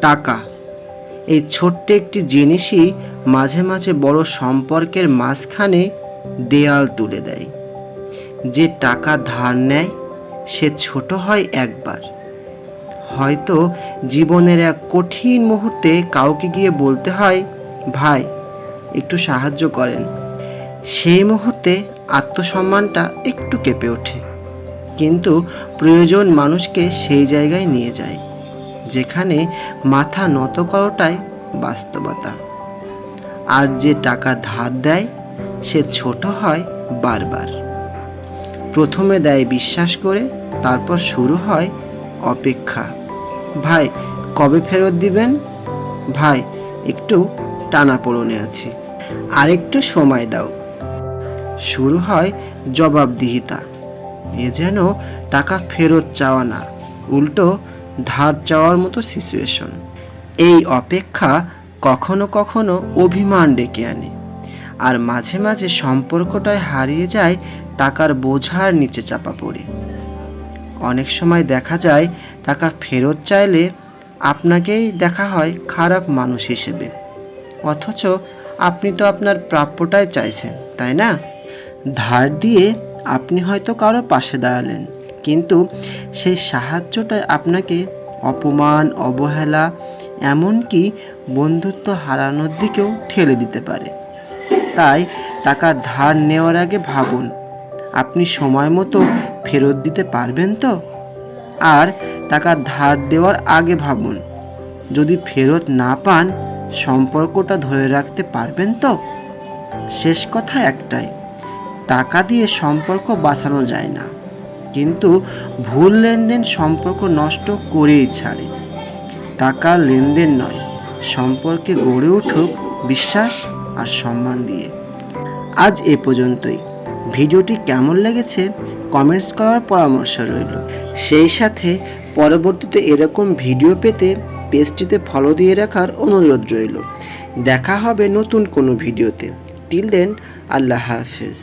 টাকা, এই ছোট্ট একটি জিনিসই মাঝে মাঝে বড় সম্পর্কের মাঝখানে দেয়াল তুলে দেয়। যে টাকা ধার নেয় সে ছোট হয় একবার, হয়তো জীবনের এক কঠিন মুহূর্তে কাউকে গিয়ে বলতে হয়, ভাই একটু সাহায্য করেন। সেই মুহূর্তে আত্মসম্মানটা একটু কেঁপে ওঠে, কিন্তু প্রয়োজন মানুষকে সেই জায়গায় নিয়ে যায় যেখানে মাথা নত করাটাই বাস্তবতা। আর যে টাকা ধার দেয় সে ছোট হয় বারবার। প্রথমে দেয় বিশ্বাস করে, তারপর শুরু হয় অপেক্ষা। ভাই কবে ফেরত দিবেন? ভাই একটু টানাপোড়েনে আছি, আরেকটু সময় দাও। শুরু হয় জবাবদিহিতা। এ যেন টাকা ফেরত চাওয়া না, উল্টো ধার চাওয়ার মতো সিচুয়েশন। এই অপেক্ষা কখনো কখনো অভিমান ডেকে আনে, আর মাঝে মাঝে সম্পর্কটায় হারিয়ে যায় টাকার বোঝার নিচে চাপা পড়ে। অনেক সময় দেখা যায় টাকা ফেরত চাইলে আপনাকেই দেখা হয় খারাপ মানুষ হিসেবে, অথচ আপনি তো আপনার প্রাপ্যটাই চাইছেন, তাই না? ধার দিয়ে আপনি হয়তো কারো পাশে দাঁড়ালেন, কিন্তু সেই সাহায্যটাই আপনাকে অপমান, অবহেলা, এমনকি বন্ধুত্ব হারানোর দিকেও ঠেলে দিতে পারে। তাই টাকার ধার নেওয়ার আগে ভাবুন, আপনি সময় মতো ফেরত দিতে পারবেন তো? আর টাকার ধার দেওয়ার আগে ভাবুন, যদি ফেরত না পান সম্পর্কটা ধরে রাখতে পারবেন তো? শেষ কথা একটাই, টাকা দিয়ে সম্পর্ক বাঁচানো যায় না, কিন্তু ভুল লেনদেন সম্পর্ক নষ্ট করেই ছাড়ে। টাকা লেনদেন নয়, সম্পর্কে গড়ে উঠুক বিশ্বাস আর সম্মান দিয়ে। আজ এ পর্যন্তই। ভিডিওটি কেমন লেগেছে কমেন্টস করার পরামর্শ রইল। সেই সাথে পরবর্তীতে এরকম ভিডিও পেতে পেজটিতে ফলো দিয়ে রাখার অনুরোধ রইল। দেখা হবে নতুন কোনো ভিডিওতে। টিল দেন, আল্লাহ হাফেজ।